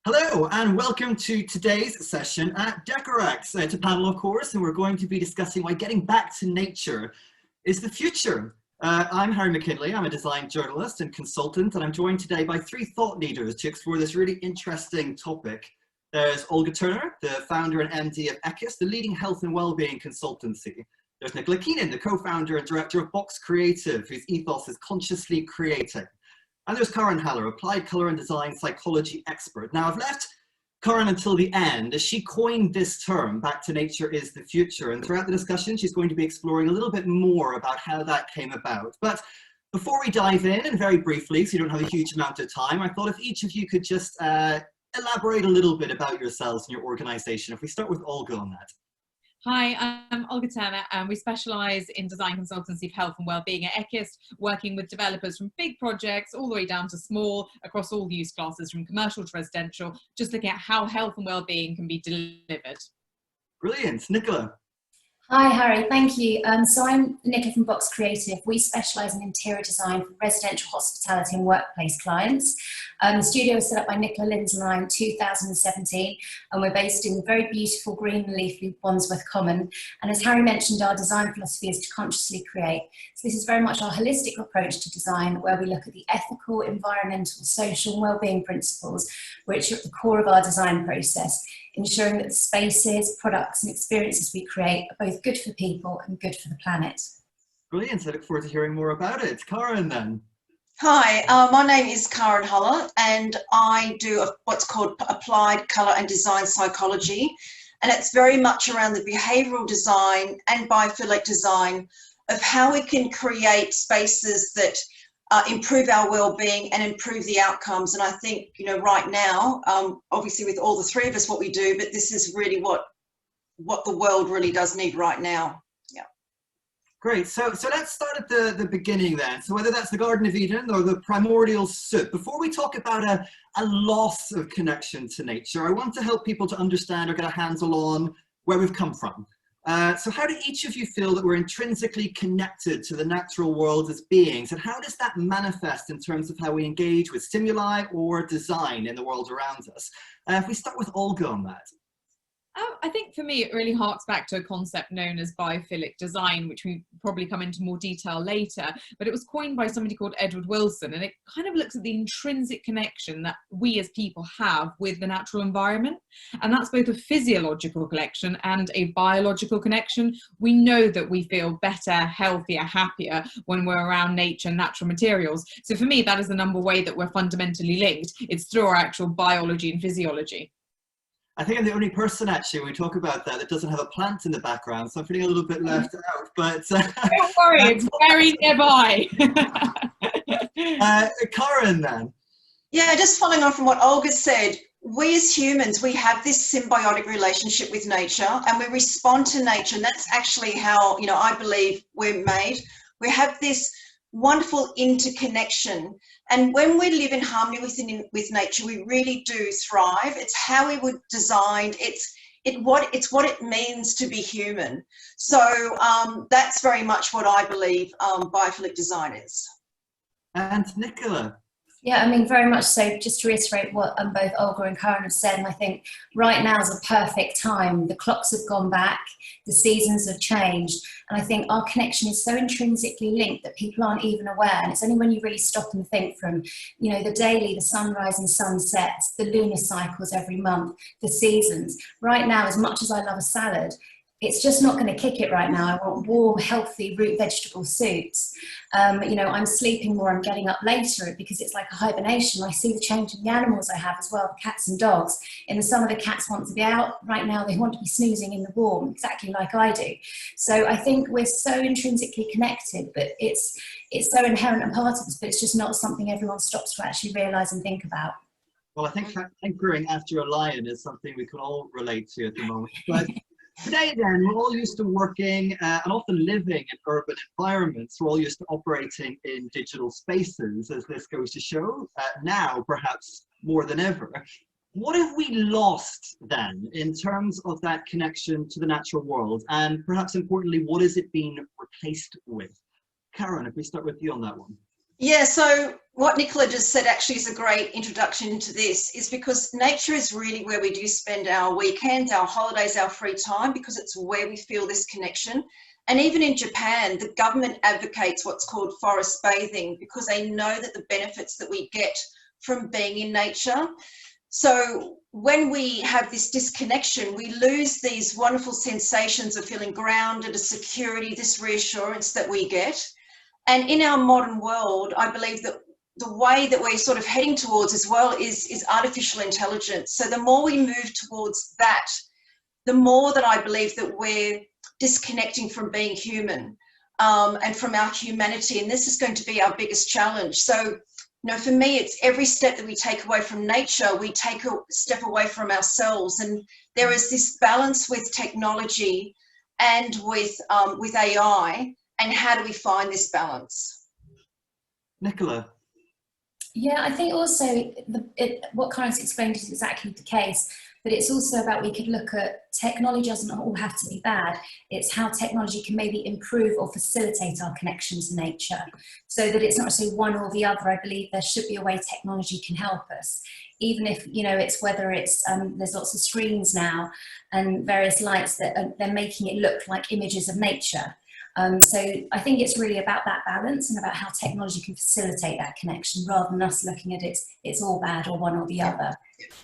Hello and welcome to today's session at Decorex. It's a panel, of course, and we're going to be discussing why getting back to nature is the future. I'm Harry McKinley. I'm a design journalist and consultant, and I'm joined today by three thought leaders to explore this really interesting topic. There's Olga Turner, the founder and MD of Ekkist, the leading health and wellbeing consultancy. There's Nicola Keenan, the co-founder and director of Boxx Creative, whose ethos is consciously creating. And there's Karen Haller, applied colour and design psychology expert. Now, I've left Karen until the end, as she coined this term, back to nature is the future. And throughout the discussion, she's going to be exploring a little bit more about how that came about. But before we dive in, and very briefly, so you don't have a huge amount of time, I thought if each of you could just elaborate a little bit about yourselves and your organisation. If we start with Olga on that. Hi, I'm Olga Turner, and we specialise in design consultancy for health and wellbeing at Ekkist, working with developers from big projects all the way down to small, across all use classes, from commercial to residential, just looking at how health and wellbeing can be delivered. Brilliant. Nicola. Hi Harry, thank you. So I'm Nicola from Boxx Creative. We specialise in interior design for residential hospitality and workplace clients. The studio was set up by Nicola, Lindsay and I in 2017, and we're based in very beautiful green and leafy Wandsworth Common. And as Harry mentioned, our design philosophy is to consciously create. So this is very much our holistic approach to design, where we look at the ethical, environmental, social and wellbeing principles, which are at the core of our design process, ensuring that the spaces, products and experiences we create are both good for people and good for the planet. Brilliant. I look forward to hearing more about it. Karen then. Hi, my name is Karen Haller, and I do what's called applied colour and design psychology, and it's very much around the behavioural design and biophilic design of how we can create spaces that improve our well-being and improve the outcomes. And I think, you know, right now, obviously with all the three of us what we do, but this is really what the world really does need right now. Yeah. Great. So let's start at the beginning then. So whether that's the Garden of Eden or the primordial soup, before we talk about a loss of connection to nature, I want to help people to understand or get a handle on where we've come from. So how do each of you feel that we're intrinsically connected to the natural world as beings, and how does that manifest in terms of how we engage with stimuli or design in the world around us? If we start with Olga on that. I think for me it really harks back to a concept known as biophilic design, which we probably come into more detail later, but it was coined by somebody called Edward Wilson, and it kind of looks at the intrinsic connection that we as people have with the natural environment, and that's both a physiological connection and a biological connection. We know that we feel better, healthier, happier when we're around nature and natural materials. So for me, that is the number way that we're fundamentally linked. It's through our actual biology and physiology. I think I'm the only person actually when we talk about that doesn't have a plant in the background, so I'm feeling a little bit left out. But don't worry, it's very nearby. Karen then. Yeah, just following on from what Olga said, we as humans, we have this symbiotic relationship with nature, and we respond to nature, and that's actually how, you know, I believe we're made. We have this wonderful interconnection, and when we live in harmony with nature, we really do thrive. It's how we were designed. It's what it means to be human. So that's very much what I believe biophilic design is. And Nicola. Yeah, I mean, very much so. Just to reiterate what both Olga and Karen have said, and I think right now is a perfect time. The clocks have gone back, the seasons have changed, and I think our connection is so intrinsically linked that people aren't even aware. And it's only when you really stop and think from, you know, the daily, the sunrise and sunsets, the lunar cycles every month, the seasons. Right now, as much as I love a salad, it's just not going to kick it right now. I want warm, healthy root vegetable soups. You know, I'm sleeping more, I'm getting up later because it's like a hibernation. I see the change in the animals I have as well, cats and dogs. In the summer, the cats want to be out. Right now, they want to be snoozing in the warm, exactly like I do. So I think we're so intrinsically connected, but it's so inherent and part of us, but it's just not something everyone stops to actually realise and think about. Well, I think hankering after a lion is something we can all relate to at the moment. But today then, we're all used to working and often living in urban environments. We're all used to operating in digital spaces, as this goes to show, now perhaps more than ever. What have we lost then in terms of that connection to the natural world? And perhaps importantly, what has it been replaced with? Karen, if we start with you on that one. Yeah, so what Nicola just said actually is a great introduction into this, is because nature is really where we do spend our weekends, our holidays, our free time, because it's where we feel this connection. And even in Japan, the government advocates what's called forest bathing, because they know that the benefits that we get from being in nature. So when we have this disconnection, we lose these wonderful sensations of feeling grounded, a security, this reassurance that we get. And in our modern world, I believe that the way that we're sort of heading towards as well is artificial intelligence. So the more we move towards that, the more that I believe that we're disconnecting from being human, and from our humanity. And this is going to be our biggest challenge. So, for me, it's every step that we take away from nature, we take a step away from ourselves. And there is this balance with technology and with AI. And how do we find this balance? Nicola? Yeah, I think also what Karen's explained is exactly the case, but it's also about, we could look at technology doesn't all have to be bad. It's how technology can maybe improve or facilitate our connection to nature, so that it's not necessarily one or the other. I believe there should be a way technology can help us, even if, it's whether it's, there's lots of screens now and various lights that they're making it look like images of nature. So I think it's really about that balance and about how technology can facilitate that connection, rather than us looking at it's all bad or one or the other.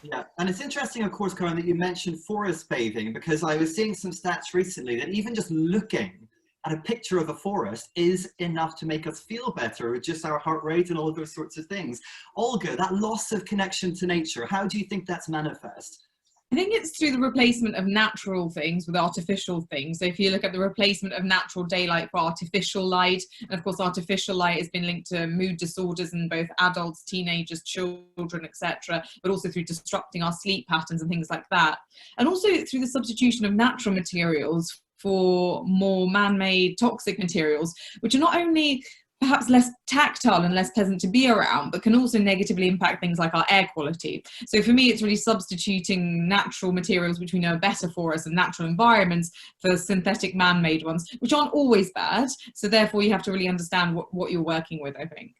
Yeah, and it's interesting, of course, Karen, that you mentioned forest bathing, because I was seeing some stats recently that even just looking at a picture of a forest is enough to make us feel better with just our heart rate and all of those sorts of things. Olga, that loss of connection to nature, how do you think that's manifest? I think it's through the replacement of natural things with artificial things. So if you look at the replacement of natural daylight for artificial light, and of course artificial light has been linked to mood disorders in both adults, teenagers, children, etc., but also through disrupting our sleep patterns and things like that. And also through the substitution of natural materials for more man-made toxic materials, which are not only perhaps less tactile and less pleasant to be around, but can also negatively impact things like our air quality. So for me, it's really substituting natural materials, which we know are better for us, and natural environments for synthetic man-made ones, which aren't always bad. So therefore, you have to really understand what you're working with, I think.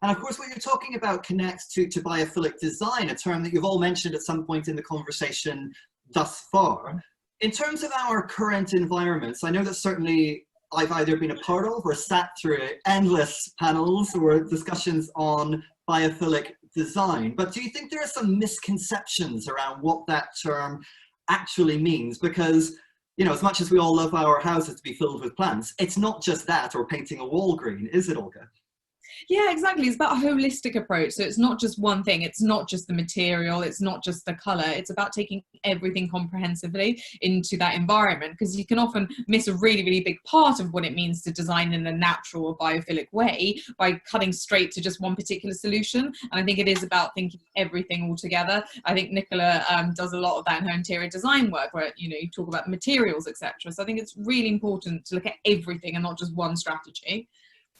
And of course, what you're talking about connects to biophilic design, a term that you've all mentioned at some point in the conversation thus far. In terms of our current environments, I know that certainly I've either been a part of or sat through endless panels or discussions on biophilic design. But do you think there are some misconceptions around what that term actually means? Because, as much as we all love our houses to be filled with plants, it's not just that or painting a wall green, is it, Olga? Yeah, exactly. It's about a holistic approach. So it's not just one thing. It's not just the material. It's not just the color. It's about taking everything comprehensively into that environment, because you can often miss a really, really big part of what it means to design in a natural or biophilic way by cutting straight to just one particular solution. And I think it is about thinking everything all together. I think Nicola does a lot of that in her interior design work, where, you talk about the materials, etc. So I think it's really important to look at everything and not just one strategy.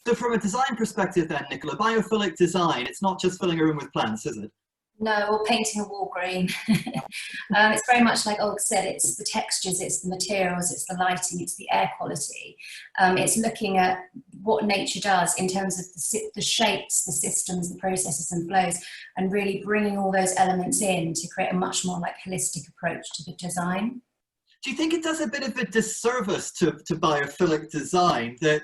So from a design perspective then, Nicola, biophilic design, it's not just filling a room with plants, is it? No, or painting a wall green. It's very much like Olga said, it's the textures, it's the materials, it's the lighting, it's the air quality. It's looking at what nature does in terms of the shapes, the systems, the processes and flows, and really bringing all those elements in to create a much more holistic approach to the design. Do you think it does a bit of a disservice to biophilic design that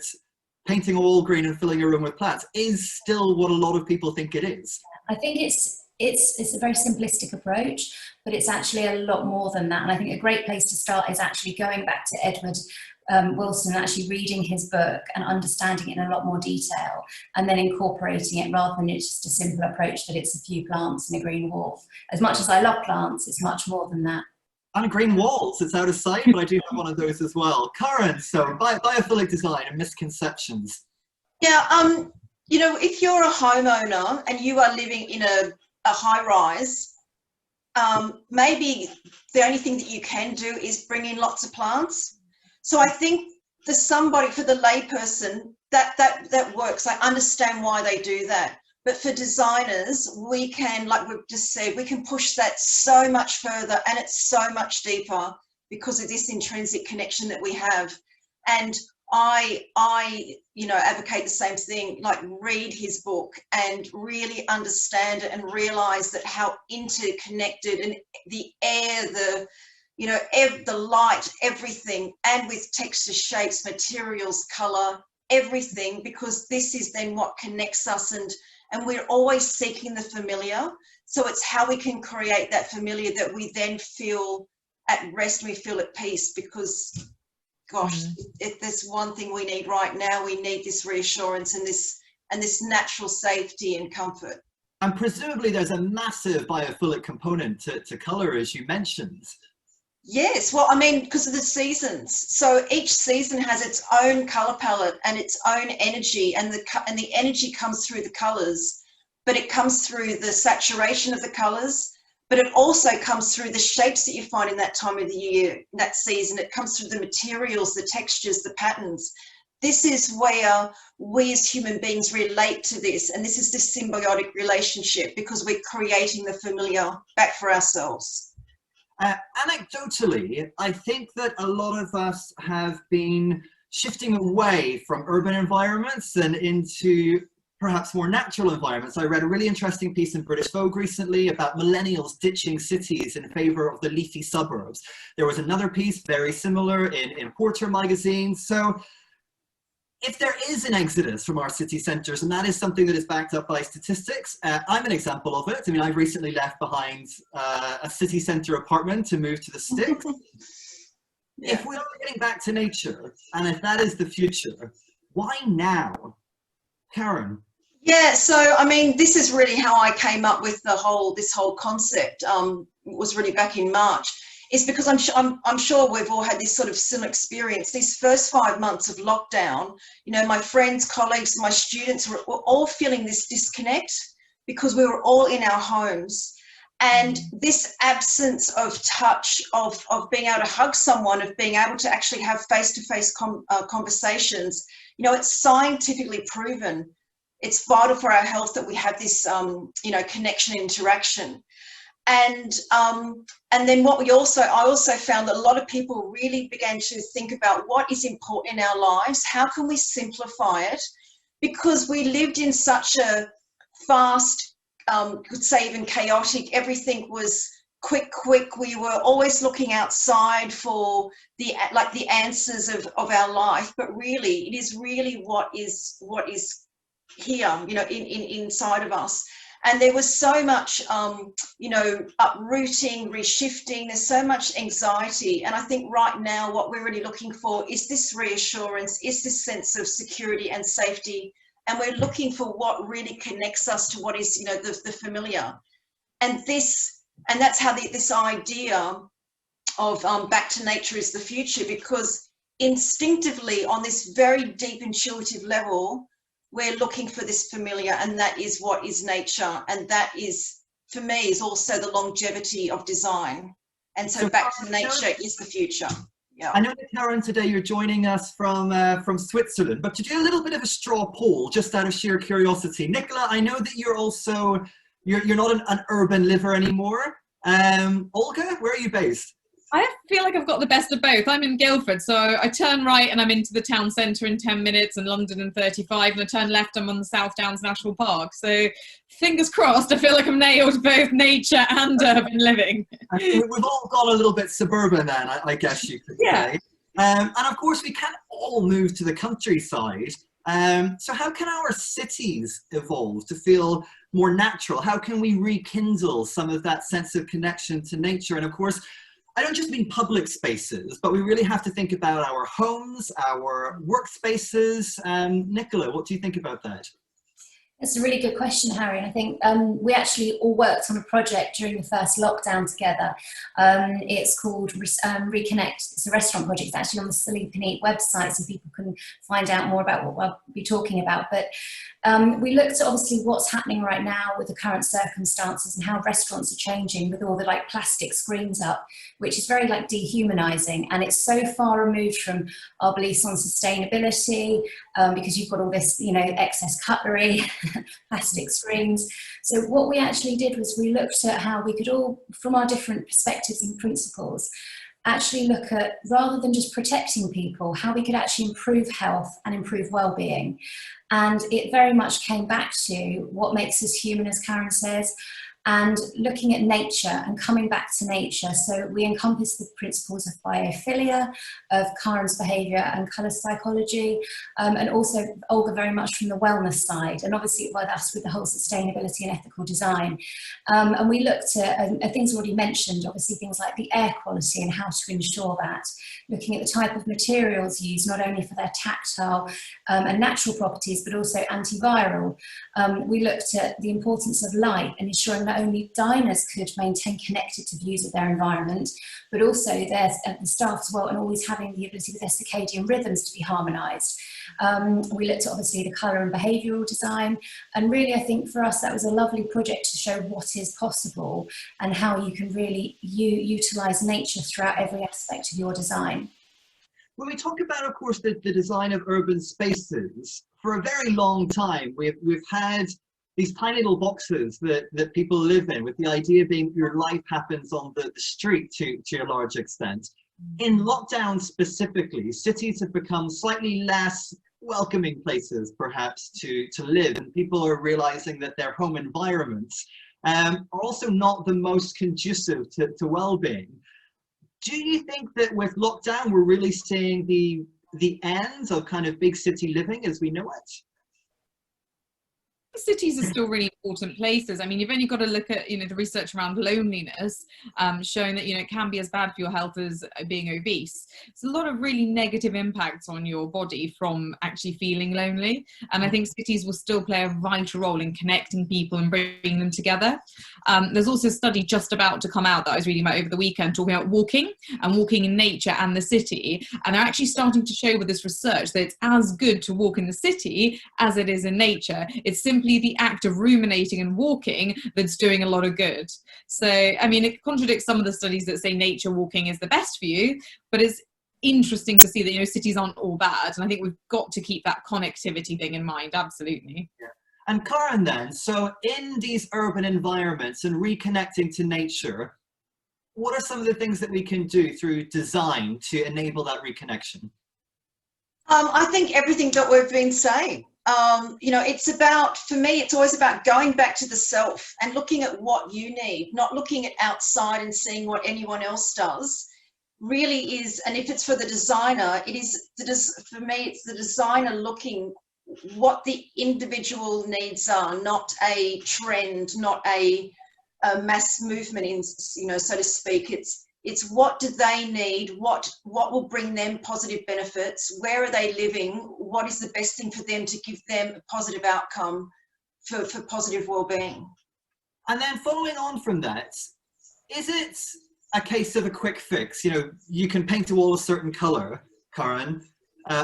painting a wall green and filling a room with plants is still what a lot of people think it is? I think it's a very simplistic approach, but it's actually a lot more than that. And I think a great place to start is actually going back to Edward Wilson, and actually reading his book and understanding it in a lot more detail, and then incorporating it, rather than it's just a simple approach that it's a few plants and a green wall. As much as I love plants, it's much more than that. And green walls, it's out of sight, but I do have one of those as well. Karen, so biophilic design and misconceptions. Yeah, if you're a homeowner and you are living in a high rise, maybe the only thing that you can do is bring in lots of plants. So I think for the layperson, that works. I understand why they do that. But for designers, we can, like we've just said, we can push that so much further, and it's so much deeper because of this intrinsic connection that we have. And I advocate the same thing, like read his book and really understand it and realize that how interconnected, and the air, the light, everything, and with texture, shapes, materials, color, everything, because this is then what connects us, and we're always seeking the familiar. So it's how we can create that familiar that we then feel at rest, and we feel at peace, because gosh, if there's one thing we need right now, we need this reassurance and this natural safety and comfort. And presumably there's a massive biophilic component to colour, as you mentioned. Yes, well, I mean, because of the seasons. So each season has its own colour palette and its own energy, and the energy comes through the colours, but it comes through the saturation of the colours, but it also comes through the shapes that you find in that time of the year, that season. It comes through the materials, the textures, the patterns. This is where we as human beings relate to this, and this is this symbiotic relationship, because we're creating the familiar back for ourselves. Anecdotally, I think that a lot of us have been shifting away from urban environments and into perhaps more natural environments. I read a really interesting piece in British Vogue recently about millennials ditching cities in favour of the leafy suburbs. There was another piece very similar in Porter magazine. So if there is an exodus from our city centres, and that is something that is backed up by statistics, I'm an example of it. I mean, I've recently left behind a city centre apartment to move to the sticks. Yeah. If we are getting back to nature, and if that is the future, why now? Karen? Yeah, so I mean, this is really how I came up with this whole concept. Was really back in March. Is because I'm sure we've all had this sort of similar experience. These first 5 months of lockdown, my friends, colleagues, my students were all feeling this disconnect, because we were all in our homes, and this absence of touch, of being able to hug someone, of being able to actually have face-to-face conversations. It's scientifically proven. It's vital for our health that we have this, connection and interaction. And then I also found that a lot of people really began to think about what is important in our lives. How can we simplify it? Because we lived in such a fast, could say even chaotic, everything was quick. We were always looking outside for the answers of our life, but really it is really what is here, inside of us. And there was so much, uprooting, reshifting. There's so much anxiety. And I think right now what we're really looking for is this reassurance, is this sense of security and safety. And we're looking for what really connects us to what is, the familiar. And that's how this idea of back to nature is the future, because instinctively on this very deep intuitive level, we're looking for this familiar, and that is what is nature. And that is, for me, is also the longevity of design. And so back to nature is the future. Yeah. I know that, Karen, today you're joining us from Switzerland, but to do a little bit of a straw poll, just out of sheer curiosity, Nicola, I know that you're also, you're not an urban liver anymore. Olga, where are you based? I feel like I've got the best of both. I'm in Guildford, so I turn right and I'm into the town centre in 10 minutes, and London in 35, and I turn left, I'm on the South Downs National Park. So fingers crossed, I feel like I'm nailed both nature and urban living. We've all gone a little bit suburban then, I guess you could say. And of course we can't all move to the countryside. So how can our cities evolve to feel more natural? How can we rekindle some of that sense of connection to nature? And of course, I don't just mean public spaces, but we really have to think about our homes, our workspaces. Nicola, what do you think about that? That's a really good question, Harry. And I think we actually all worked on a project during the first lockdown together. It's called Reconnect. It's a restaurant project. It's actually on the Sleep and Eat website, so people can find out more about what we'll be talking about. But we looked at obviously what's happening right now with the current circumstances and how restaurants are changing with all the plastic screens up, which is very dehumanizing. And it's so far removed from our beliefs on sustainability, because you've got all this, excess cutlery, plastic screens. So what we actually did was we looked at how we could all, from our different perspectives and principles, actually look at, rather than just protecting people, how we could actually improve health and improve well-being. And it very much came back to what makes us human, as Karen says, and looking at nature and coming back to nature. So we encompass the principles of biophilia, of Karen's behaviour and colour psychology, and also Olga very much from the wellness side, and obviously with us with the whole sustainability and ethical design. And we looked at things already mentioned, obviously things like the air quality and how to ensure that, looking at the type of materials used, not only for their tactile and natural properties, but also antiviral. We looked at the importance of light and ensuring not only diners could maintain connected to views of their environment, but also the staff as well, and always having the ability with their circadian rhythms to be harmonised. We looked at obviously the colour and behavioural design, and really I think for us that was a lovely project to show what is possible and how you can really utilise nature throughout every aspect of your design. When we talk about, of course, the design of urban spaces, for a very long time we've had these tiny little boxes that people live in, with the idea being your life happens on the street to a large extent. In lockdown specifically, cities have become slightly less welcoming places perhaps to live, and people are realizing that their home environments are also not the most conducive to well-being. Do you think that with lockdown we're really seeing the end of kind of big city living as we know it? Cities are still really important places. I mean, you've only got to look at, the research around loneliness, showing that, it can be as bad for your health as being obese. It's a lot of really negative impacts on your body from actually feeling lonely. And I think cities will still play a vital role in connecting people and bringing them together. There's also a study just about to come out that I was reading about over the weekend, talking about walking in nature and the city. And they're actually starting to show with this research that it's as good to walk in the city as it is in nature. It's simply the act of ruminating and walking that's doing a lot of good. So, I mean, it contradicts some of the studies that say nature walking is the best for you, but it's interesting to see that, cities aren't all bad. And I think we've got to keep that connectivity thing in mind, absolutely. Yeah. And Karen then, so in these urban environments and reconnecting to nature, what are some of the things that we can do through design to enable that reconnection? I think everything that we've been saying. It's about, for me, it's always about going back to the self and looking at what you need, not looking at outside and seeing what anyone else does. Really is, and if it's for the designer, it is, for me, it's the designer looking what the individual needs are, not a trend, not a mass movement, in, so to speak. It's what do they need, what will bring them positive benefits, where are they living, what is the best thing for them to give them a positive outcome for positive well-being. And then following on from that, is it a case of a quick fix? You can paint a wall a certain colour, Karen.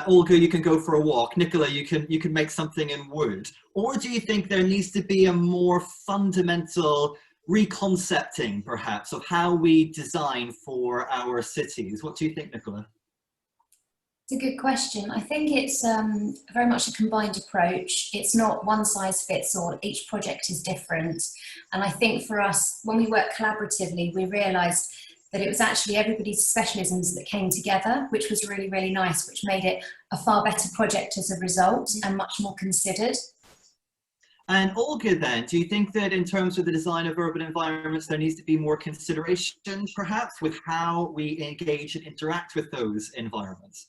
Olga, you can go for a walk. Nicola, you can make something in wood. Or do you think there needs to be a more fundamental reconcepting, perhaps, of how we design for our cities? What do you think, Nicola? It's a good question. I think it's very much a combined approach. It's not one size fits all. Each project is different. And I think for us, when we work collaboratively, we realised that it was actually everybody's specialisms that came together, which was really, really nice, which made it a far better project as a result and much more considered. And Olga, then, do you think that in terms of the design of urban environments, there needs to be more consideration, perhaps, with how we engage and interact with those environments?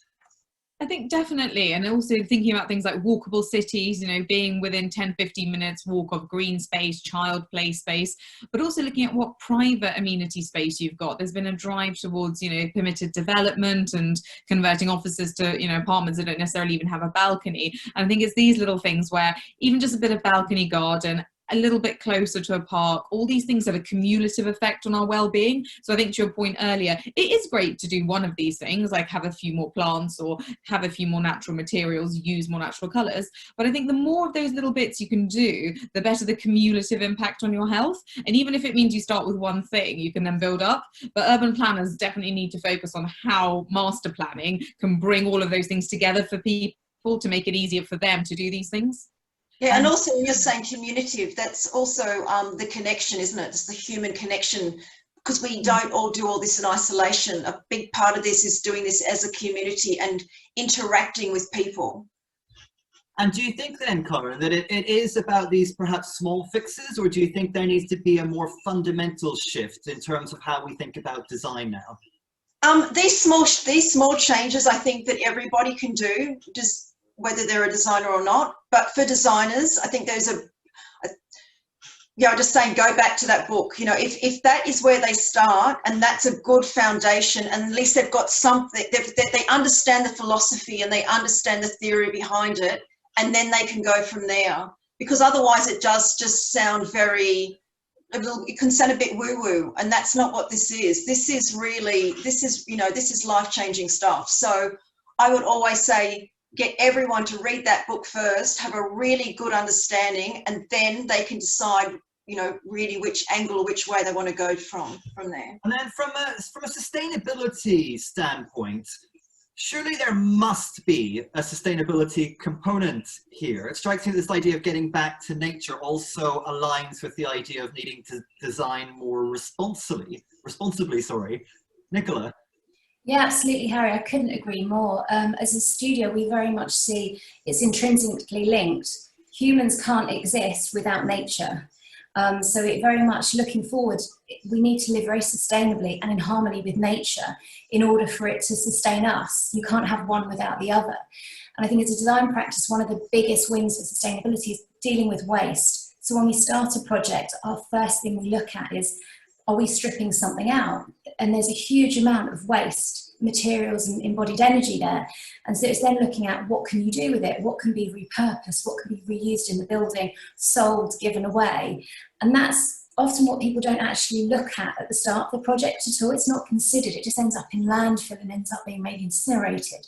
I think definitely, and also thinking about things like walkable cities, being within 10-15 minutes walk of green space, child play space, but also looking at what private amenity space you've got. There's been a drive towards, permitted development and converting offices to, apartments that don't necessarily even have a balcony. And I think it's these little things where even just a bit of balcony garden, a little bit closer to a park, all these things have a cumulative effect on our well-being. So I think to your point earlier, it is great to do one of these things, like have a few more plants or have a few more natural materials, use more natural colours. But I think the more of those little bits you can do, the better the cumulative impact on your health. And even if it means you start with one thing, you can then build up. But urban planners definitely need to focus on how master planning can bring all of those things together for people to make it easier for them to do these things. Yeah, and also when you're saying communicative, that's also the connection, isn't it? It's the human connection because we don't all do all this in isolation. A big part of this is doing this as a community and interacting with people. And do you think then, Karen, that it is about these perhaps small fixes, or do you think there needs to be a more fundamental shift in terms of how we think about design now? These small changes, I think that everybody can do, just whether they're a designer or not. But for designers, I think there's yeah, I'm just saying, go back to that book. You know, if that is where they start, and that's a good foundation, and at least they've got something, they understand the philosophy and they understand the theory behind it, and then they can go from there. Because otherwise it does just sound very, it can sound a bit woo-woo, and that's not what this is. This is really, you know, this is life-changing stuff. So I would always say, get everyone to read that book first, have a really good understanding, and then they can decide, you know, really which angle or which way they want to go from there. And then from a sustainability standpoint, surely there must be a sustainability component here. It strikes me that this idea of getting back to nature also aligns with the idea of needing to design more responsibly, Nicola? Yeah, absolutely, Harry. I couldn't agree more. As a studio, we very much see it's intrinsically linked. Humans can't exist without nature. So it very much, looking forward, we need to live very sustainably and in harmony with nature in order for it to sustain us. You can't have one without the other. And I think as a design practice, one of the biggest wins for sustainability is dealing with waste. So when we start a project, our first thing we look at is, are we stripping something out? And there's a huge amount of waste, materials and embodied energy there. And so it's then looking at what can you do with it? What can be repurposed? What can be reused in the building, sold, given away? And that's often what people don't actually look at the start of the project at all. It's not considered. It just ends up in landfill and ends up being maybe incinerated.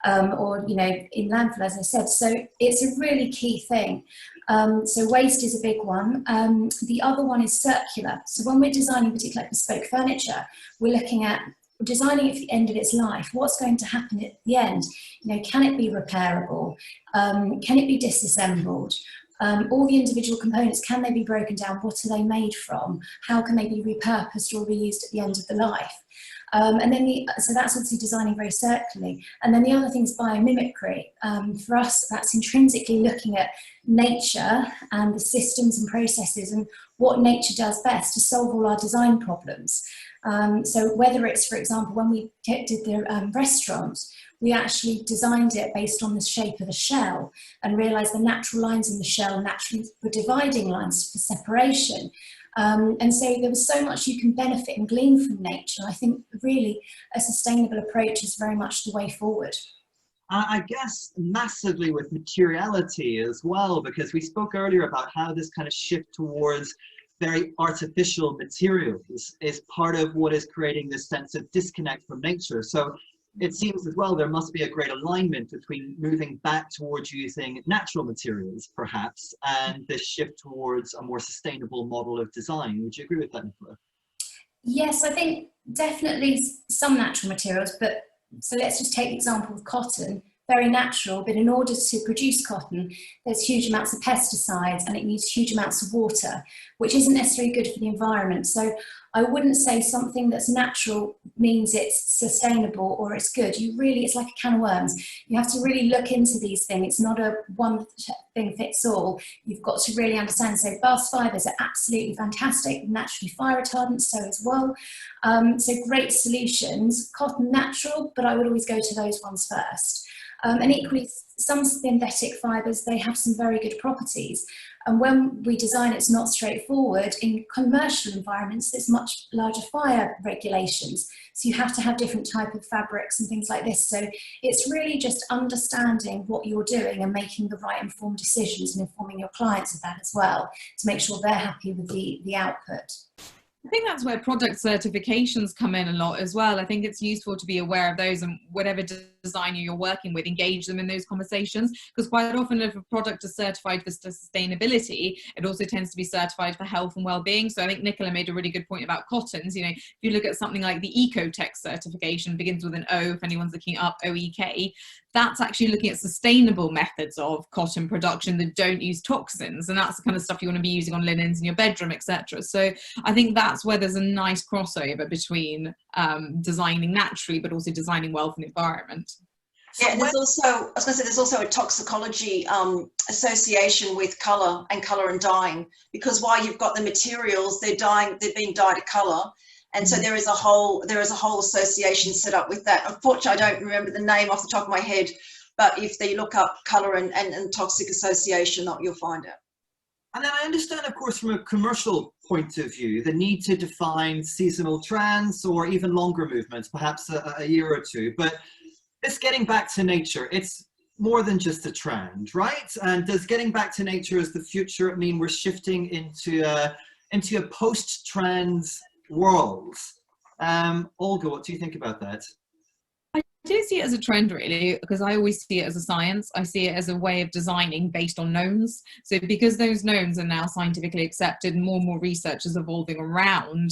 Or, you know, in landfill, as I said. So it's a really key thing. So waste is a big one. The other one is circular. So when we're designing particularly bespoke furniture, we're looking at designing it for the end of its life. What's going to happen at the end? You know, can it be repairable? Can it be disassembled? All the individual components, can they be broken down? What are they made from? How can they be repurposed or reused at the end of the life? And then so that's obviously designing very circularly. And then the other thing is biomimicry. For us, that's intrinsically looking at nature and the systems and processes and what nature does best to solve all our design problems. So whether it's, for example, when we did the restaurant, we actually designed it based on the shape of the shell and realised the natural lines in the shell naturally were dividing lines for separation. And so there was so much you can benefit and glean from nature. I think really a sustainable approach is very much the way forward. I guess massively with materiality as well, because we spoke earlier about how this kind of shift towards very artificial materials is part of what is creating this sense of disconnect from nature. So it seems as well there must be a great alignment between moving back towards using natural materials, perhaps, and this shift towards a more sustainable model of design. Would you agree with that, Nicola? Yes, I think definitely some natural materials, but so let's just take the example of cotton. Very natural, but in order to produce cotton, there's huge amounts of pesticides and it needs huge amounts of water, which isn't necessarily good for the environment. So I wouldn't say something that's natural means it's sustainable or it's good. It's like a can of worms. You have to really look into these things. It's not a one thing fits all. You've got to really understand. So bast fibres are absolutely fantastic, naturally fire retardant, so as well. So great solutions, cotton natural, but I would always go to those ones first. And equally, some synthetic fibres, they have some very good properties. And when we design, it's not straightforward. In commercial environments, there's much larger fire regulations. So you have to have different type of fabrics and things like this. So it's really just understanding what you're doing and making the right informed decisions and informing your clients of that as well, to make sure they're happy with the output. I think that's where product certifications come in a lot as well. I think it's useful to be aware of those, and whatever designer you're working with, engage them in those conversations, because quite often if a product is certified for sustainability, it also tends to be certified for health and well-being. So I think Nicola made a really good point about cottons. You know, if you look at something like the Ecotech certification, begins with an O, if anyone's looking up, OEK, that's actually looking at sustainable methods of cotton production that don't use toxins, and that's the kind of stuff you want to be using on linens in your bedroom, etc. So I think that's where there's a nice crossover between designing naturally but also designing well for the environment. Yeah, and there's also, I was going to say, there's also a toxicology association with colour and dyeing, because while you've got the materials, they're being dyed a colour, and so there is a whole association set up with that. Unfortunately, I don't remember the name off the top of my head, but if they look up colour and toxic association, you'll find it. And then I understand, of course, from a commercial point of view, the need to define seasonal trends or even longer movements, perhaps a year or two. But this getting back to nature, it's more than just a trend, right? And does getting back to nature as the future mean we're shifting into a post-trends world? Olga, what do you think about that? I do see it as a trend, really, because I always see it as a science. I see it as a way of designing based on knowns. So because those knowns are now scientifically accepted, and more research is evolving around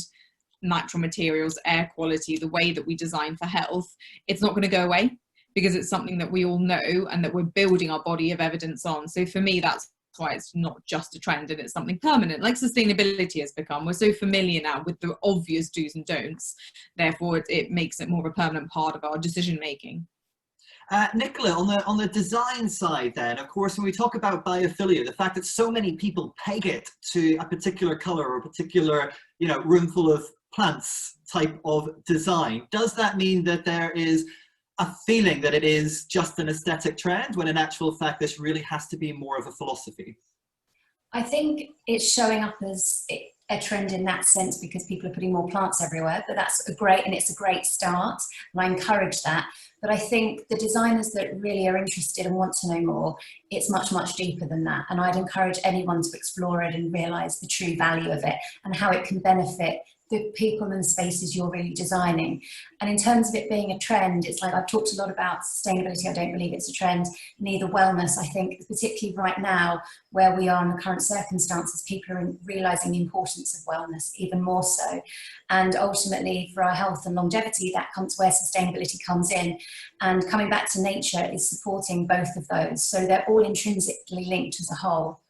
natural materials, air quality, the way that we design for health, it's not going to go away, because it's something that we all know and that we're building our body of evidence on. So for me, that's why it's not just a trend, and it's something permanent, like sustainability has become. We're so familiar now with the obvious do's and don'ts, therefore it makes it more of a permanent part of our decision making. Nicola, on the design side then, of course, when we talk about biophilia, the fact that so many people peg it to a particular colour or a particular, you know, room full of plants type of design, does that mean that there is a feeling that it is just an aesthetic trend, when in actual fact this really has to be more of a philosophy? I think it's showing up as a trend in that sense because people are putting more plants everywhere, but that's a great start, and I encourage that. But I think the designers that really are interested and want to know more, it's much deeper than that, and I'd encourage anyone to explore it and realise the true value of it and how it can benefit the people and spaces you're really designing. And in terms of it being a trend, it's like I've talked a lot about sustainability. I don't believe it's a trend, neither wellness. I think particularly right now where we are in the current circumstances, people are realising the importance of wellness even more so. And ultimately for our health and longevity, that comes where sustainability comes in. And coming back to nature is supporting both of those. So they're all intrinsically linked as a whole.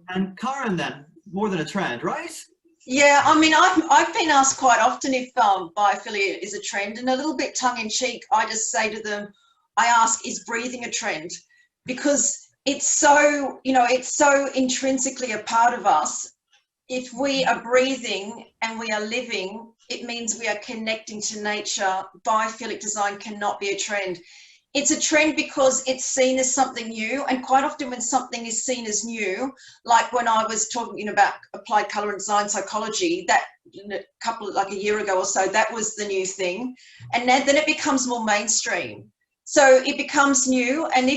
And Karen then, more than a trend, right? Yeah, I mean, I've been asked quite often if biophilia is a trend, and a little bit tongue-in-cheek, I just say to them, I ask, is breathing a trend? Because it's so, you know, it's so intrinsically a part of us. If we are breathing and we are living, it means we are connecting to nature. Biophilic design cannot be a trend. It's a trend because it's seen as something new, and quite often when something is seen as new, like when I was talking about applied colour and design psychology, that like a year ago or so, that was the new thing, and then it becomes more mainstream. So it becomes new, and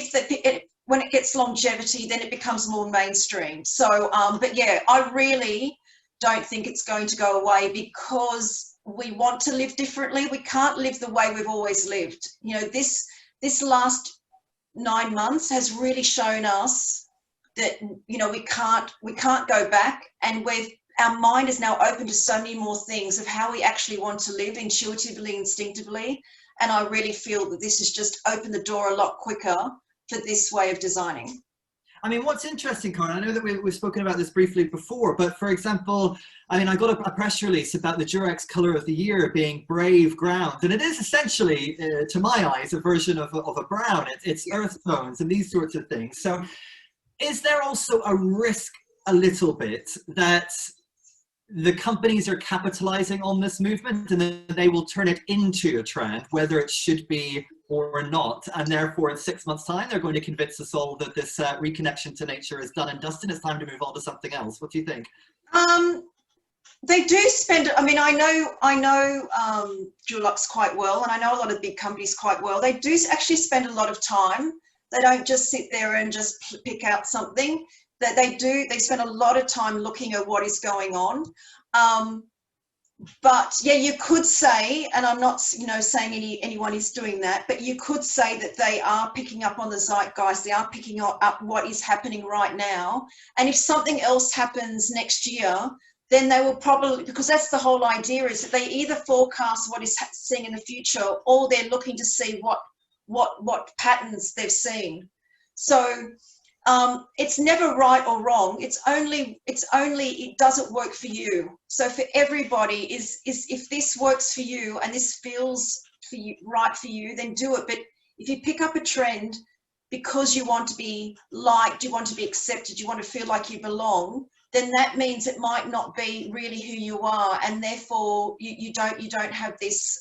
when it gets longevity, then it becomes more mainstream. So, but yeah, I really don't think it's going to go away because we want to live differently. We can't live the way we've always lived. You know, this last 9 months has really shown us that, you know, we can't go back, and our mind is now open to so many more things of how we actually want to live intuitively, instinctively. And I really feel that this has just opened the door a lot quicker for this way of designing. I mean, what's interesting, Karen, I know that we've spoken about this briefly before, but for example, I mean, I got a press release about the Decorex colour of the year being Brave Ground, and it is essentially, to my eyes, a version of a brown. It's earth tones and these sorts of things. So is there also a risk a little bit that the companies are capitalising on this movement and then they will turn it into a trend, whether it should be or not, and therefore in 6 months' time they're going to convince us all that this reconnection to nature is done and dusted, it's time to move on to something else? What do you think? They do spend, I mean, I know Dulux quite well, and I know a lot of big companies quite well. They do actually spend a lot of time. They don't just sit there and just pick out something. That they spend a lot of time looking at what is going on. But yeah, you could say, and I'm not, you know, saying anyone is doing that, but you could say that they are picking up on the zeitgeist. They are picking up what is happening right now. And if something else happens next year, then they will probably, because that's the whole idea, is that they either forecast what is seeing in the future, or they're looking to see what patterns they've seen. So it's never right or wrong. It's only it doesn't work for you. So for everybody is if this works for you and this feels for you right for you, then do it. But if you pick up a trend because you want to be liked, you want to be accepted, you want to feel like you belong, then that means it might not be really who you are, and therefore you don't have this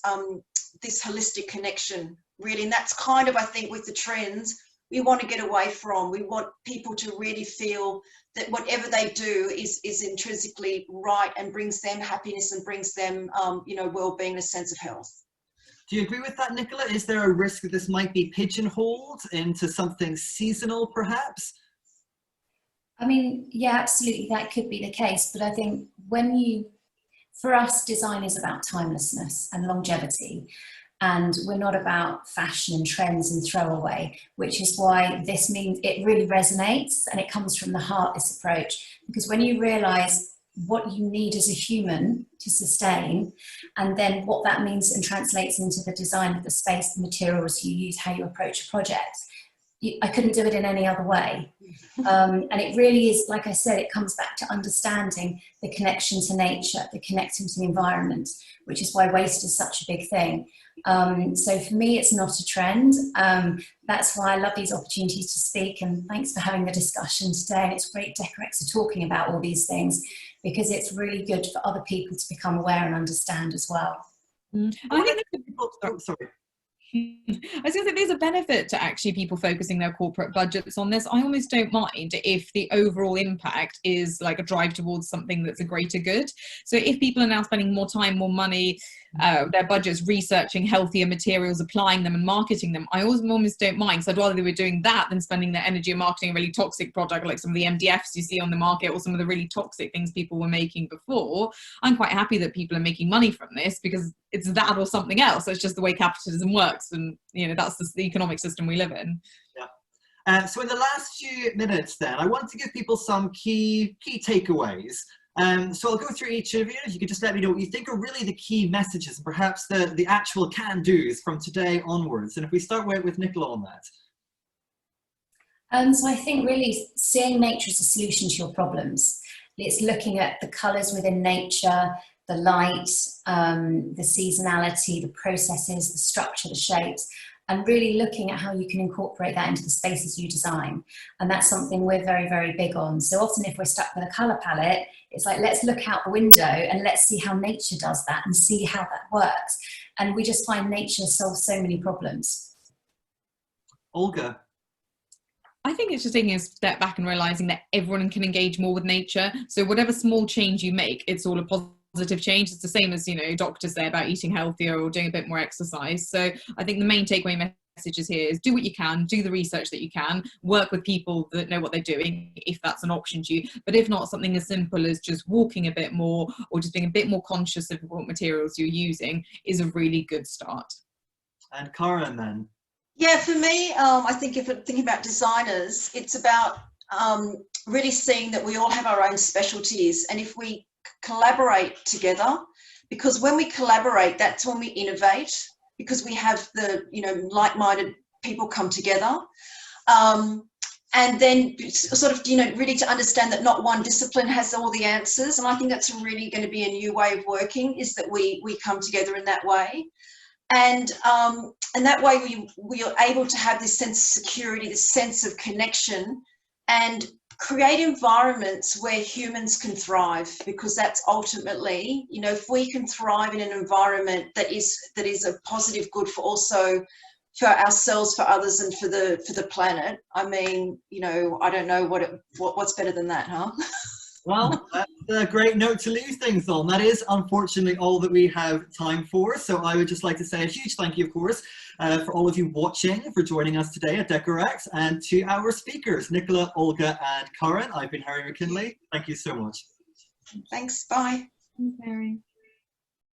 this holistic connection really. And that's kind of, I think, with the trends we want to get away from. We want people to really feel that whatever they do is intrinsically right and brings them happiness and brings them, you know, well-being, a sense of health. Do you agree with that, Nicola? Is there a risk that this might be pigeonholed into something seasonal, perhaps? I mean, yeah, absolutely, that could be the case. But I think for us, design is about timelessness and longevity. And we're not about fashion and trends and throwaway, which is why this means it really resonates, and it comes from the heart, this approach. Because when you realize what you need as a human to sustain, and then what that means and translates into the design of the space, the materials you use, how you approach a project, I couldn't do it in any other way. And it really is, like I said, it comes back to understanding the connection to nature, the connecting to the environment, which is why waste is such a big thing. So for me, it's not a trend. That's why I love these opportunities to speak, and thanks for having the discussion today. And it's great Decorex are talking about all these things, because it's really good for other people to become aware and understand as well. I think people, sorry. I was going to say there's a benefit to actually people focusing their corporate budgets on this. I almost don't mind if the overall impact is like a drive towards something that's a greater good. So if people are now spending more time, more money, their budgets researching healthier materials, applying them and marketing them, I almost don't mind. So I'd rather they were doing that than spending their energy and marketing a really toxic product like some of the MDFs you see on the market, or some of the really toxic things people were making before. I'm quite happy that people are making money from this, because it's that or something else. So it's just the way capitalism works, and you know, that's the economic system we live in. Yeah. So in the last few minutes then, I want to give people some key takeaways. So I'll go through each of you. If you could just let me know what you think are really the key messages, and perhaps the actual can-dos from today onwards. And if we start with Nicola on that. So I think really seeing nature as a solution to your problems. It's looking at the colours within nature, the light, the seasonality, the processes, the structure, the shapes, and really looking at how you can incorporate that into the spaces you design. And that's something we're very, very big on. So often if we're stuck with a colour palette, it's like, let's look out the window and let's see how nature does that and see how that works. And we just find nature solves so many problems. Olga. I think it's just taking a step back and realising that everyone can engage more with nature. So whatever small change you make, it's all a positive change. It's the same as, you know, doctors say about eating healthier or doing a bit more exercise. So I think the main takeaway messages here is do what you can, do the research that you can, work with people that know what they're doing if that's an option to you. But if not, something as simple as just walking a bit more or just being a bit more conscious of what materials you're using is a really good start. And Karen then. Yeah, for me, I think if I'm thinking about designers, it's about really seeing that we all have our own specialties, and if we collaborate together, because when we collaborate, that's when we innovate, because we have the, you know, like-minded people come together, and then sort of, you know, really to understand that not one discipline has all the answers. And I think that's really going to be a new way of working, is that we come together in that way. And that way we are able to have this sense of security, this sense of connection, and create environments where humans can thrive, because that's ultimately, you know, if we can thrive in an environment that is a positive good for also for ourselves, for others, and for the planet. I mean, you know, I don't know what's better than that, huh? Well, that's a great note to leave things on. That is unfortunately all that we have time for. So I would just like to say a huge thank you, of course, for all of you watching, for joining us today at Decorex, and to our speakers, Nicola, Olga, and Karen. I've been Harry McKinley. Thank you so much. Thanks. Bye. Thanks, Harry.